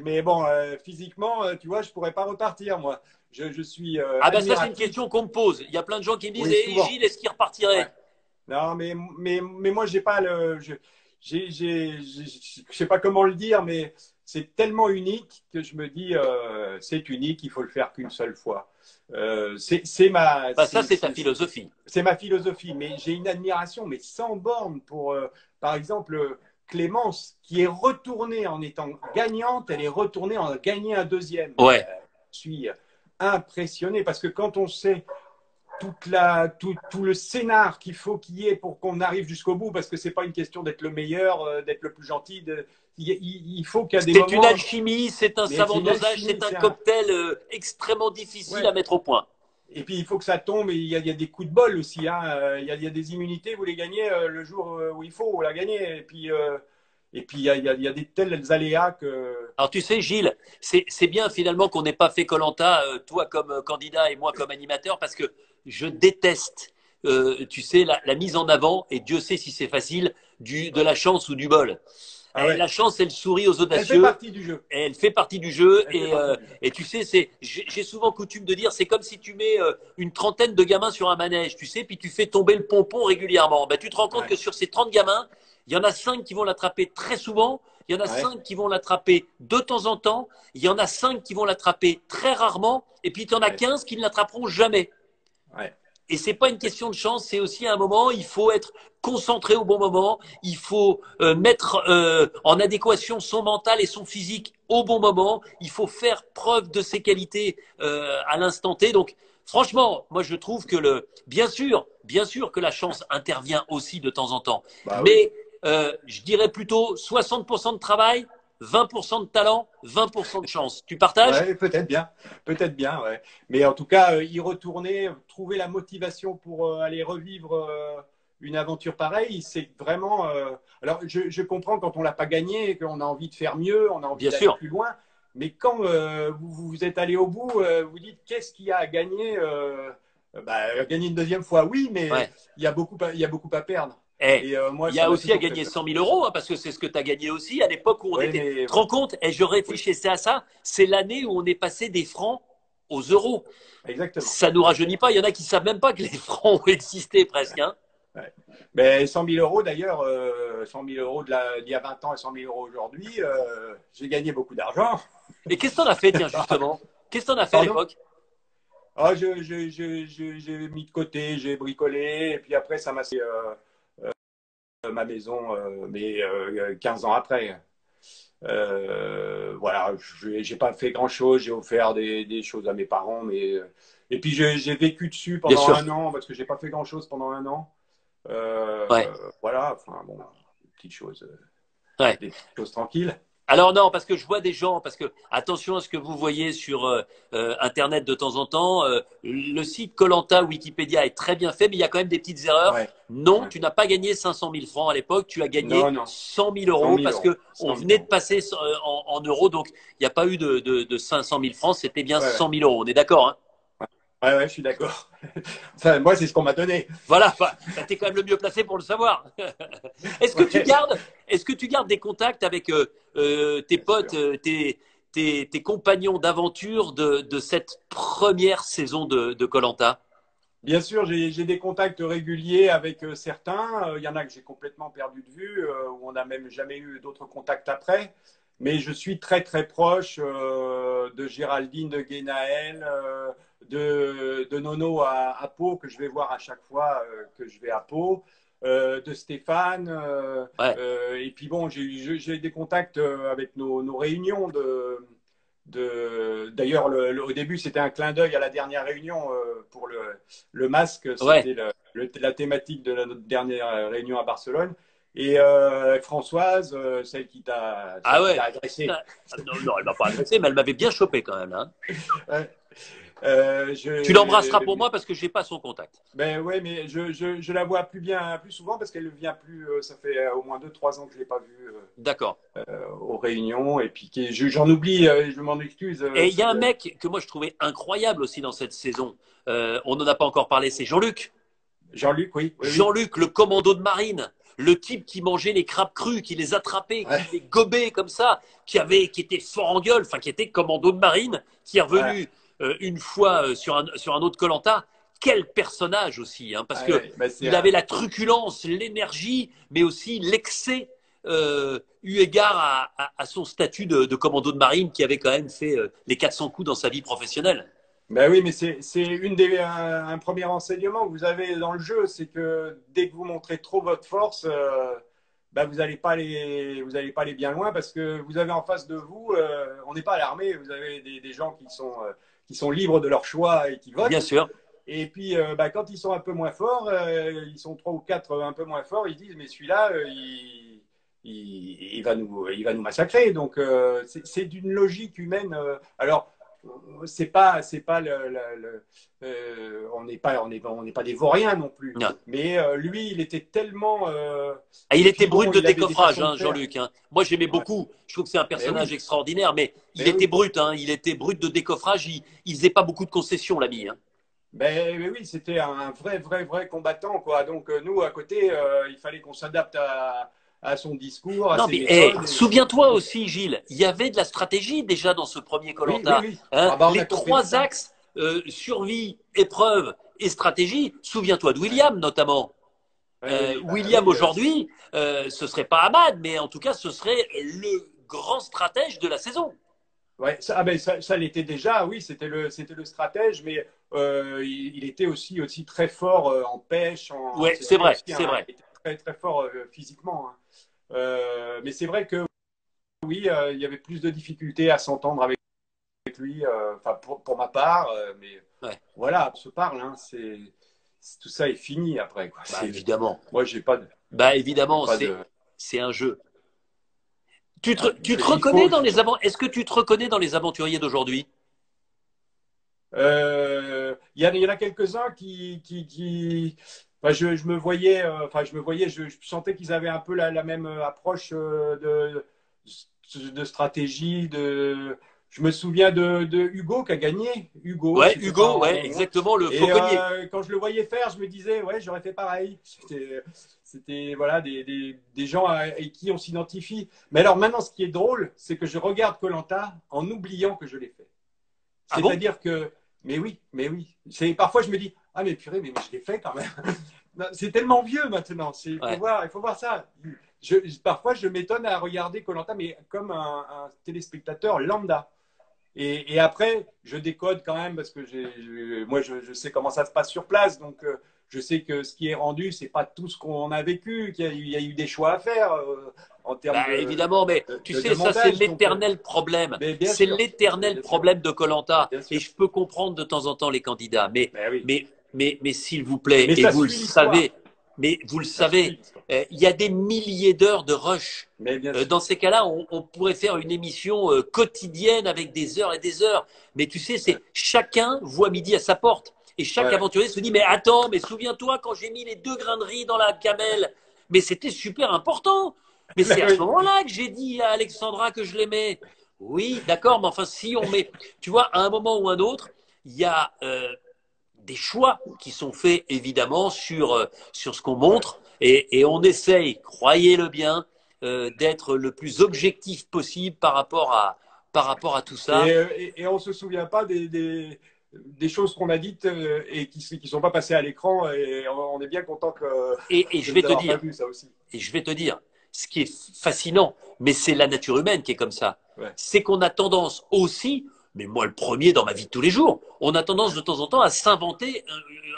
Mais bon, physiquement, tu vois, je pourrais pas repartir, moi. Je suis Ah, bah ça, c'est une admiratif. question qu'on me pose. Il y a plein de gens qui me disent, Oui, souvent. Gilles, est-ce qu'il Ouais. repartirait? Non, mais moi, j'ai pas le. Je sais pas comment le dire, mais c'est tellement unique que je me dis, c'est unique, il faut le faire qu'une seule fois. Bah ça, c'est ta philosophie. C'est ma philosophie, mais j'ai une admiration, mais sans borne pour, par exemple, Clémence, qui est retournée en étant gagnante, elle est retournée en gagner un deuxième. Ouais. Je suis impressionné parce que quand on sait tout le scénar qu'il y ait pour qu'on arrive jusqu'au bout, parce que c'est pas une question d'être le meilleur, d'être le plus gentil. Il faut qu'il y a des C'est une moments. alchimie, c'est un savant dosage, c'est un cocktail extrêmement difficile ouais. à mettre au point. Et puis il faut que ça tombe. Et il y a des coups de bol aussi. Hein. Il y a des immunités, vous les gagnez le jour où il faut, vous la gagnez. Et puis il y a des tels aléas que. Alors tu sais, Gilles, c'est bien finalement qu'on n'ait pas fait koh toi comme candidat et moi comme animateur, parce que je déteste, tu sais, la mise en avant, et Dieu sait si c'est facile, de la chance ou du bol. Ah ouais. La chance, elle sourit aux Elle audacieux. fait partie du jeu. Elle fait partie du jeu. Elle fait partie du jeu. Et tu sais, j'ai souvent coutume de dire, c'est comme si tu mets une trentaine de gamins sur un manège, tu sais, puis tu fais tomber le pompon régulièrement. Ben, tu te rends compte que sur ces 30 gamins, il y en a 5 qui vont l'attraper très souvent, il y en a 5 qui vont l'attraper de temps en temps, il y en a 5 qui vont l'attraper très rarement, et puis il y en a 15 qui ne l'attraperont jamais. Ouais. Et c'est pas une question de chance, c'est aussi un moment, il faut être concentré au bon moment, il faut mettre en adéquation son mental et son physique au bon moment, il faut faire preuve de ses qualités à l'instant T. Donc franchement, moi je trouve que bien sûr que la chance intervient aussi de temps en temps, Bah, mais je dirais plutôt 60% de travail, 20% de talent, 20% de chance. Tu partages? Ouais, peut-être bien, ouais. Mais en tout cas, y retourner, trouver la motivation pour aller revivre une aventure pareille, c'est vraiment. Alors, je comprends quand on l'a pas gagné, qu'on a envie de faire mieux, on a envie Bien d'aller sûr. plus loin, Mais quand vous êtes allé au bout, vous dites qu'est-ce qu'il y a à gagner gagner une deuxième fois, oui, mais Ouais. il y a beaucoup à perdre. Eh, Et moi, il y ça a m'a aussi à toujours fait gagner peur. 100 000 euros, hein, parce que c'est ce que tu as gagné aussi à l'époque où on Oui, était. Tu mais te rends compte? Et je oui, réfléchissais à ça. C'est l'année où on est passé des francs aux euros. exactement. Ça nous rajeunit pas. Il y en a qui savent même pas que les francs ont existé presque. Hein. Ouais. Mais 100 000 euros, d'ailleurs, 100 000 euros d'il y a 20 ans et 100 000 euros aujourd'hui, j'ai gagné beaucoup d'argent. Et qu'est-ce que t'en as fait, tiens, justement? Qu'est-ce que t'en as fait à Pardon? l'époque? Ah, j'ai mis de côté, j'ai bricolé, et puis après, ça m'a fait ma maison, mais 15 ans après. Voilà, j'ai pas fait grand-chose, j'ai offert des choses à mes parents, mais et puis j'ai vécu dessus Bien pendant sûr. un an parce que j'ai pas fait grand-chose pendant un an. Ouais. Voilà, enfin bon, Ouais. des petites choses tranquilles. Alors non, parce que je vois des gens, parce que attention à ce que vous voyez sur Internet de temps en temps. Le site koh Wikipédia est très bien fait, mais il y a quand même des petites erreurs. Ouais, Non, ouais. tu n'as pas gagné 500 000 francs à l'époque, tu as gagné Non, non, 100 000 100 euros 000 parce euros, que on 100 000 venait de euros. passer en euros, donc il n'y a pas eu de 500 000 francs, c'était bien Ouais, 100 ouais, 000 euros. On est d'accord, hein? ouais, ouais, je suis d'accord. Ça, moi, c'est ce qu'on m'a donné. Voilà, enfin, bah, t'es quand même le mieux placé pour le savoir. Ouais, Est-ce que tu gardes des contacts avec tes bien potes, sûr. tes compagnons d'aventure de cette première saison de koh? Bien sûr, j'ai des contacts réguliers avec certains. Il y en a que j'ai complètement perdu de vue, où on n'a même jamais eu d'autres contacts après. Mais je suis très très proche de Géraldine, de Guénaël, de Nono à Pau, que je vais voir à chaque fois que je vais à Pau, de Stéphane. Ouais, Et puis bon, j'ai des contacts avec nos réunions d'ailleurs, au début, c'était un clin d'œil à la dernière réunion pour le masque. ouais. C'était la thématique de notre dernière réunion à Barcelone. Et Françoise, Ah celle qui t'a ouais. agressé. Ah, non, non, elle m'a pas agressé, mais elle m'avait bien chopé quand même, hein. Ouais. Tu l'embrasseras pour moi parce que j'ai pas son contact. Ben ouais, mais je la vois plus souvent parce qu'elle ne vient plus. Ça fait au moins 2, 3 ans que je l'ai pas vue D'accord. aux réunions. Et puis j'en oublie, je m'en excuse. Et il y a un mec que moi je trouvais incroyable aussi dans cette saison. On n'en a pas encore parlé, c'est Jean-Luc. Jean-Luc, oui, oui, oui. Jean-Luc, le commando de marine, le type qui mangeait les crabes crus, qui les attrapait, qui Ouais, les gobait comme ça, qui était fort en gueule, enfin qui était commando de marine, qui est ouais, revenu une fois sur un autre koh. Quel personnage aussi, hein, parce ouais, que ouais. Ben, c'est il avait la truculence, l'énergie, mais aussi l'excès, eu égard à son statut de commando de marine qui avait quand même fait les 400 coups dans sa vie professionnelle. Ben oui, mais c'est un premier enseignement que vous avez dans le jeu, c'est que dès que vous montrez trop votre force, ben vous allez pas aller bien loin parce que vous avez en face de vous, on n'est pas à l'armée, vous avez des gens qui sont libres de leur choix et qui Bien votent. sûr, Et puis, ben, quand ils sont un peu moins forts, ils sont trois ou quatre un peu moins forts, ils disent, mais celui-là, il va nous massacrer. Donc, c'est d'une logique humaine. Alors, c'est pas on n'est pas des vauriens non plus. non. Mais lui, il était tellement. Ah, il Et était puis brut bon, de il avait des décoffrage, façons de hein, faire. Jean-Luc, hein. Moi, j'aimais Ouais. beaucoup. Je trouve que c'est un Mais personnage oui, extraordinaire, mais il mais était oui. brut, hein. Il était brut de décoffrage. Il faisait pas beaucoup de concessions, l'ami, hein. Mais oui, c'était un vrai combattant, quoi. Donc, nous, à côté, il fallait qu'on s'adapte à son discours, à Non, ses mais méthodes. souviens-toi aussi, Gilles, il y avait de la stratégie déjà dans ce premier koh. Oui, oui, oui. Hein. Ah bah, on a Les compris tout trois ça. axes, survie, épreuve et stratégie. Souviens-toi de Ouais. William, notamment. Oui, oui, bah William, oui. aujourd'hui, ce serait pas Ahmad, mais en tout cas, ce serait le grand stratège de la saison. Ouais, ça l'était déjà, oui, c'était le stratège, mais il était aussi très fort en pêche, Ouais, c'est c'était vrai, aussi c'est vrai. il était très, très fort physiquement, hein. Mais c'est vrai que oui, il y avait plus de difficultés à s'entendre avec lui, enfin pour ma part, mais Ouais. voilà, on se parle, hein, tout ça est fini après, quoi. Bah évidemment. Moi, Bah j'ai évidemment, pas c'est de, c'est un jeu. Tu te, ouais. tu te Il reconnais faut, dans est-ce que tu te reconnais dans les aventuriers d'aujourd'hui? il y en a quelques-uns enfin, je me voyais, je sentais qu'ils avaient un peu la même approche de stratégie, je me souviens de Hugo qui a gagné. Hugo, Ouais, Hugo, ouais, exactement, le fauconnier. Quand je le voyais faire, je me disais, ouais, j'aurais fait pareil. C'était voilà, des gens avec qui on s'identifie. Mais alors maintenant, ce qui est drôle, c'est que je regarde koh en oubliant que je l'ai fait. Ah bon? C'est-à-dire que, mais oui. Parfois, je me dis, ah mais purée, mais je l'ai fait quand même. C'est tellement vieux maintenant. Ouais. Il faut voir ça. Parfois, je m'étonne à regarder koh mais comme un téléspectateur lambda. Et après, je décode quand même parce que moi, je sais comment ça se passe sur place. Donc, je sais que ce qui est rendu, c'est pas tout ce qu'on a vécu, qu'il y a eu des choix à faire en termes Bah, évidemment, mais tu sais, de ça, c'est montage. l'éternel problème. Mais bien C'est sûr, l'éternel bien sûr, problème de koh. bien sûr. Et je peux comprendre de temps en temps les candidats. Ben oui. Mais s'il vous plaît, Mais et ça vous le suit l'histoire. savez, mais vous le Ça suit savez, l'histoire. il y a des milliers d'heures de rush. Mais bien sûr. Dans ces cas-là, on pourrait faire une émission quotidienne avec des heures et des heures. Mais tu sais, Ouais. c'est chacun voit midi à sa porte. Et chaque Ouais. aventurier se dit, mais attends, mais souviens-toi quand j'ai mis les 2 grains de riz dans la gamelle. Mais c'était super important. Mais c'est Ben à ce oui. moment-là que j'ai dit à Alexandra que je l'aimais. Oui, d'accord, mais enfin, si on met, tu vois, à un moment ou un autre, il y a des choix qui sont faits évidemment sur ce qu'on Ouais. montre et on essaye, croyez-le bien, d'être le plus objectif possible par rapport à tout ça. Et on se souvient pas des choses qu'on a dites et qui sont pas passées à l'écran. Et on est bien content Et de je ne vais les te avoir pas dire, vues, ça aussi. et je vais te dire, ce qui est fascinant, mais c'est la nature humaine qui est comme ça, Ouais. c'est qu'on a tendance aussi, mais moi le premier dans ma vie de tous les jours, on a tendance de temps en temps à s'inventer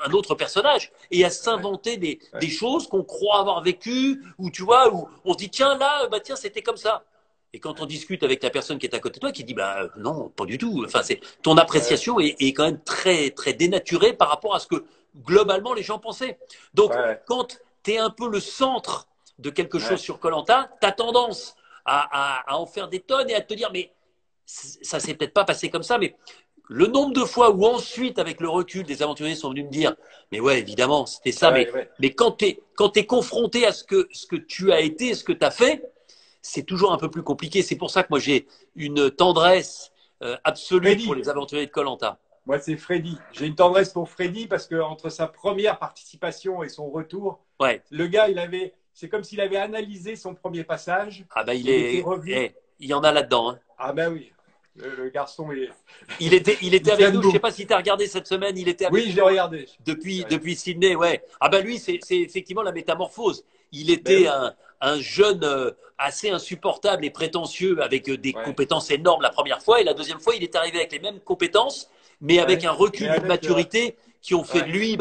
un autre personnage et à Ouais. s'inventer Ouais. des choses qu'on croit avoir vécues, ou tu vois, où on se dit tiens là, bah tiens c'était comme ça. Et quand on discute avec la personne qui est à côté de toi, qui dit bah non, pas du tout. Enfin, c'est ton Ouais. appréciation est quand même très très dénaturée par rapport à ce que globalement les gens pensaient. Donc Ouais. quand tu es un peu le centre de quelque chose Ouais. sur koh tu as tendance à en faire des tonnes et à te dire mais ça s'est peut-être pas passé comme ça, mais le nombre de fois où ensuite, avec le recul, des aventuriers sont venus me dire mais ouais, évidemment, c'était ça, Ouais. Ouais. mais quand tu es confronté à ce que tu as été, ce que tu as fait, c'est toujours un peu plus compliqué. C'est pour ça que moi j'ai une tendresse absolue pour Freddy. les aventuriers de koh. Moi, c'est Freddy. J'ai une tendresse pour Freddy parce que entre sa première participation et son retour, Ouais. le gars, c'est comme s'il avait analysé son premier passage Ah bah et il était revenu. il y en a là-dedans. Hein. Ah ben oui, le garçon Il était il tient avec nous. Je sais debout. pas si tu as regardé cette semaine. Il était avec Oui, je l'ai nous regardé. Je l'ai regardé. depuis Sydney. Ouais. Ah bah lui, c'est effectivement la métamorphose. Il Ben était oui. un jeune assez insupportable et prétentieux avec des Ouais. compétences énormes la première fois et la deuxième fois, il est arrivé avec les mêmes compétences, mais avec Ouais. un Mais recul, une avec maturité qui ont fait de ouais. lui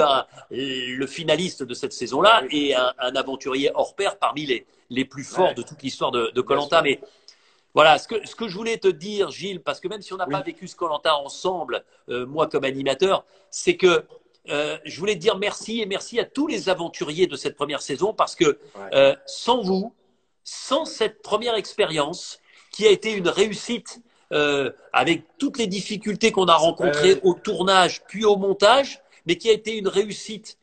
le finaliste de cette Ben saison-là oui, bien et sûr. un aventurier hors pair parmi les plus forts Ouais. de toute l'histoire de koh. Bien sûr. Mais voilà, ce que je voulais te dire, Gilles, parce que même si on n'a pas Oui. vécu ce koh ensemble, moi comme animateur, c'est que je voulais te dire merci et merci à tous les aventuriers de cette première saison parce que Ouais. sans vous, sans cette première expérience qui a été une réussite avec toutes les difficultés qu'on a rencontrées Ouais. au tournage puis au montage, mais qui a été une réussite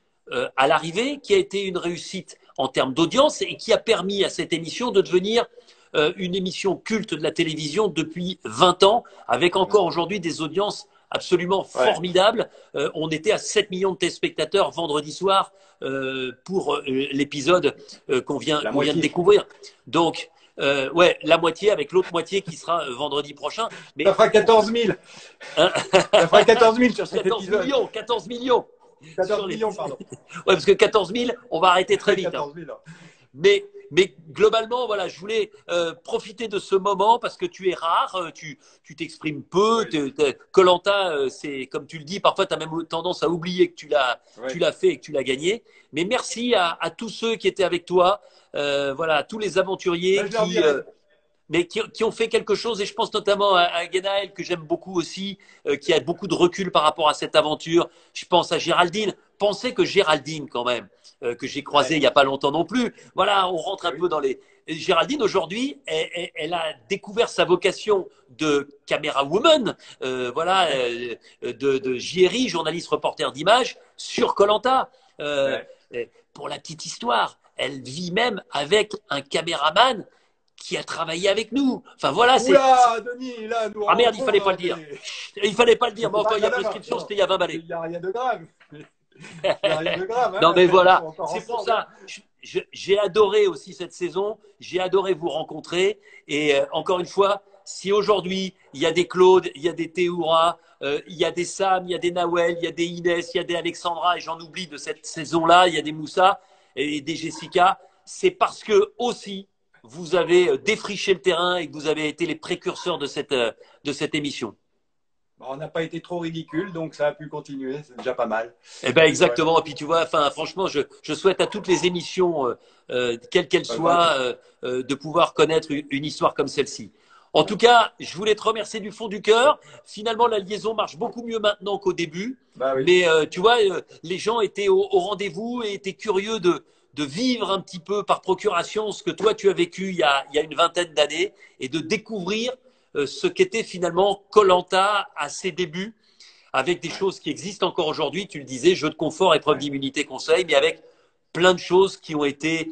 à l'arrivée, qui a été une réussite en termes d'audience et qui a permis à cette émission de devenir une émission culte de la télévision depuis 20 ans, avec encore aujourd'hui des audiences absolument Ouais. formidables. On était à 7 millions de téléspectateurs vendredi soir pour l'épisode La qu'on vient de moitié. découvrir. Donc, ouais, la moitié avec l'autre moitié qui sera vendredi prochain. Ça Mais fera 14 000. hein, Ça fera 14 000 sur cet 14 épisode. millions, 14 millions 14 sur millions, l'épisode. pardon. Ouais, parce que 14 000, on va arrêter très vite. Hein. 14 000. Mais globalement, voilà, je voulais profiter de ce moment parce que tu es rare, tu t'exprimes peu. Oui. koh c'est comme tu le dis, parfois tu as même tendance à oublier que tu Oui. l'as fait et que tu l'as gagné. Mais merci à tous ceux qui étaient avec toi, voilà, à tous les aventuriers Ben, je leur dirai. mais qui ont fait quelque chose, et je pense notamment à Genaël, que j'aime beaucoup aussi, qui a beaucoup de recul par rapport à cette aventure. Je pense à Géraldine. Pensez que Géraldine, quand même, que j'ai croisée Ouais. il n'y a pas longtemps non plus, voilà, on rentre un Ben peu oui. dans les… Géraldine, aujourd'hui, elle a découvert sa vocation de caméra woman, voilà, Ouais. de JRI, journaliste reporter d'image, sur koh Ouais. pour la petite histoire, elle vit même avec un caméraman qui a travaillé avec nous. Enfin voilà, Oula, Denis, là, nous Ah merde, il fallait rentrons pas dans le dire. des... Il fallait pas le dire. C'était Bon, quand pas... il y a Non, non, prescription, non, c'était il y a 20 balais. il n'y a rien de grave. Il n'y a rien de grave, Non, hein. mais Ils voilà, sont encore c'est pour ensemble, hein. ça. J'ai adoré aussi cette saison. J'ai adoré vous rencontrer. Et encore une fois, si aujourd'hui, il y a des Claude, il y a des Théoura, il y a des Sam, il y a des Nawel, il y a des Inès, il y a des Alexandra, et j'en oublie de cette saison-là, il y a des Moussa et des Jessica, c'est parce que aussi, vous avez défriché le terrain et que vous avez été les précurseurs de cette émission. Bon, on n'a pas été trop ridicule, donc ça a pu continuer, c'est déjà pas mal. Eh ben Ouais. exactement. Et puis tu vois, enfin franchement, je souhaite à toutes les émissions, quelles qu'elles Bah, soient, de pouvoir connaître une histoire comme celle-ci. En tout cas, je voulais te remercier du fond du cœur. Finalement, la liaison marche beaucoup mieux maintenant qu'au début. bah oui. Mais tu vois, les gens étaient au rendez-vous et étaient curieux de vivre un petit peu par procuration ce que toi tu as vécu il y a une vingtaine d'années et de découvrir ce qu'était finalement koh à ses débuts avec des choses qui existent encore aujourd'hui. Tu le disais, jeu de confort, épreuve Ouais. d'immunité, conseil, mais avec plein de choses qui ont été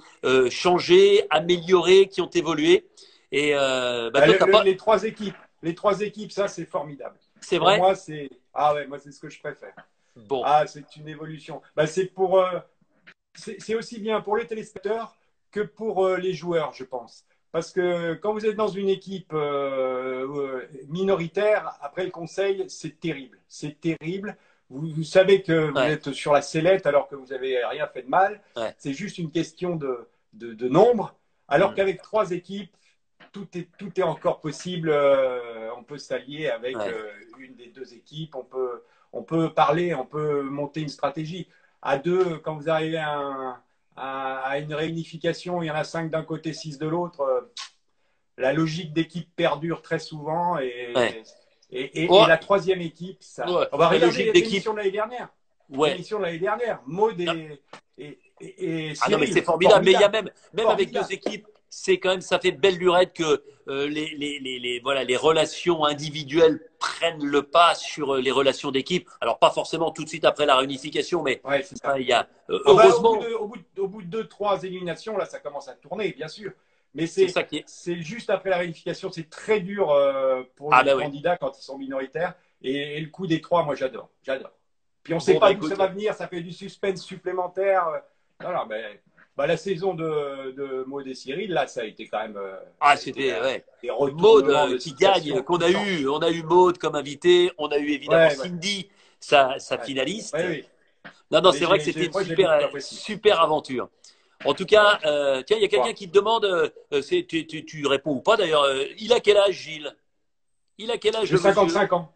changées, améliorées, qui ont évolué. Et bah, Bah, toi, t'as pas. les trois équipes, ça c'est formidable. C'est Pour vrai? moi, c'est ah ouais, moi c'est ce que je préfère. Bon, Ah, c'est une évolution. Bah, c'est aussi bien pour les téléspectateurs que pour les joueurs, je pense. Parce que quand vous êtes dans une équipe minoritaire, après le conseil, c'est terrible. C'est terrible. Vous savez que vous ouais, êtes sur la sellette alors que vous n'avez rien fait de mal. ouais. C'est juste une question de nombre. Alors Mm, qu'avec trois équipes, tout est encore possible. On peut s'allier avec ouais. une des deux équipes. On peut parler, on peut monter une stratégie. À deux, quand vous arrivez à une réunification, il y en a cinq d'un côté, six de l'autre. La logique d'équipe perdure très souvent Ouais. et Oh, la troisième équipe, ça. ouais. On va La regarder logique d'équipe, l'émission de l'année dernière. ouais. L'émission de l'année dernière. Maud Non, et ah non, mais c'est Cyril, formidable. Mais il y a formidable. même avec deux Formidable. équipes, c'est quand même, ça fait belle lurette que voilà, les relations individuelles prennent le pas sur les relations d'équipe. Alors, pas forcément tout de suite après la réunification, mais Ouais, c'est ça. il y a, Ah bah, heureusement, au bout de deux, trois éliminations, là, ça commence à tourner, bien sûr. Mais c'est ça qui est. c'est juste après la réunification, c'est très dur pour Ah les ben oui. candidats quand ils sont minoritaires. Et le coup des trois, moi, j'adore. J'adore. Puis on ne sait Bon, bah pas d'où ça écoute, va venir, ça fait du suspense supplémentaire. Voilà, mais bah, la saison de Maud et Cyril, là, ça a été quand même ah, ça a été c'était, ouais. des Maud retournements de qui gagne, situation qu'on tout le a temps. eu, on a eu Maud comme invité, on a eu évidemment Ouais, ouais, Cindy, sa ouais. finaliste. Ouais, oui. Non, non, Mais c'est vrai que c'était une moi, j'ai beaucoup super, apprécié. super aventure. En tout cas, tiens, il y a quelqu'un Voilà. qui te demande, tu réponds ou pas d'ailleurs, il a quel âge, Gilles? Il a quel âge J'ai le monsieur? 55 ans.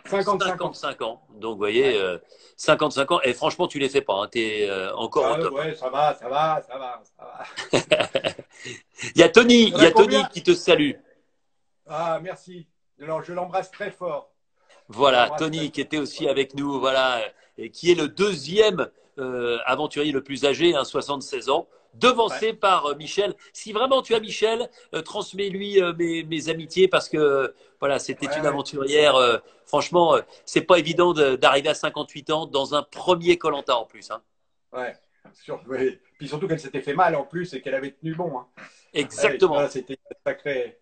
55 ans. 55 ans. Donc, vous voyez, Ouais. 55 ans. Et franchement, tu les fais pas. Hein. Tu es encore au top. Hein. Ouais, ça va, ça va, ça va, ça va. Il Il y en y a a Tony combien? qui te salue. Ah, merci. Alors, je l'embrasse très fort. Je Voilà, l'embrasse très Tony qui fort. était aussi Voilà. avec nous, voilà, et qui est le deuxième aventurier le plus âgé, hein, 76 ans, Ouais, devancé par Michel. Si vraiment tu as Michel, transmets-lui mes amitiés parce que voilà, c'était ouais, une ouais. aventurière. Franchement, c'est pas évident d'arriver à 58 ans dans un premier koh en plus. Hein. Ouais. Ouais. Puis surtout qu'elle s'était fait mal en plus et qu'elle avait tenu bon. Hein. Ouais, Exactement. voilà, c'était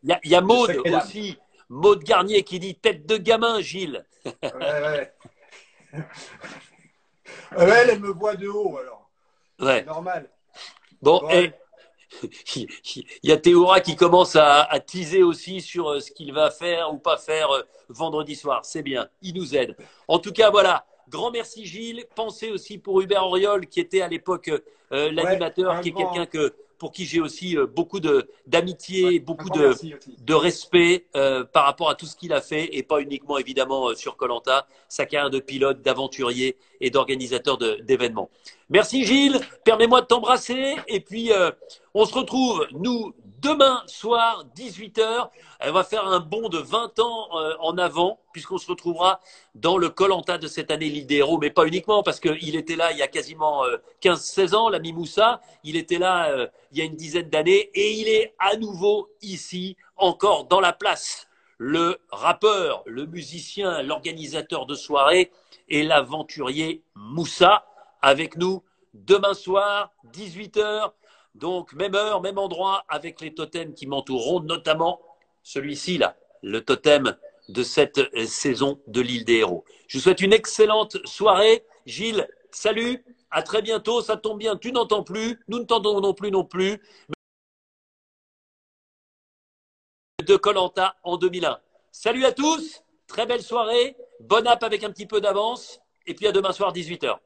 Il y a une Maude sacrée dame. aussi, Maude Garnier qui dit tête de gamin, Gilles. Ouais, ouais. Ouais, elle me voit de haut alors. C'est Ouais. normal. Bon, Bon, et allez. il y a Théora qui commence à teaser aussi sur ce qu'il va faire ou pas faire vendredi soir. C'est bien, il nous aide. En tout cas, voilà. Grand merci Gilles. Pensez aussi pour Hubert Auriol qui était à l'époque Ouais, l'animateur, qui est quelqu'un pour qui j'ai aussi beaucoup d'amitié, un beaucoup grand merci aussi. de respect par rapport à tout ce qu'il a fait et pas uniquement évidemment sur koh sa carrière de pilote, d'aventurier et d'organisateur d'événements. Merci Gilles. Permets-moi de t'embrasser et puis on se retrouve, nous, demain soir, 18h. On va faire un bond de 20 ans en avant, puisqu'on se retrouvera dans le koh de cette année, l'île des héros, mais pas uniquement, parce qu'il était là il y a quasiment 15-16 ans, l'ami Moussa. Il était là il y a une dizaine d'années, et il est à nouveau ici, encore dans la place. Le rappeur, le musicien, l'organisateur de soirée et l'aventurier Moussa, avec nous demain soir, 18h. Donc, même heure, même endroit, avec les totems qui m'entoureront, notamment celui-ci, là, le totem de cette saison de l'île des héros. Je vous souhaite une excellente soirée. Gilles, salut, à très bientôt. Ça tombe bien, tu n'entends plus, nous ne t'entendons non plus, de koh en 2001. Salut à tous, très belle soirée, bonne app avec un petit peu d'avance, et puis à demain soir 18h.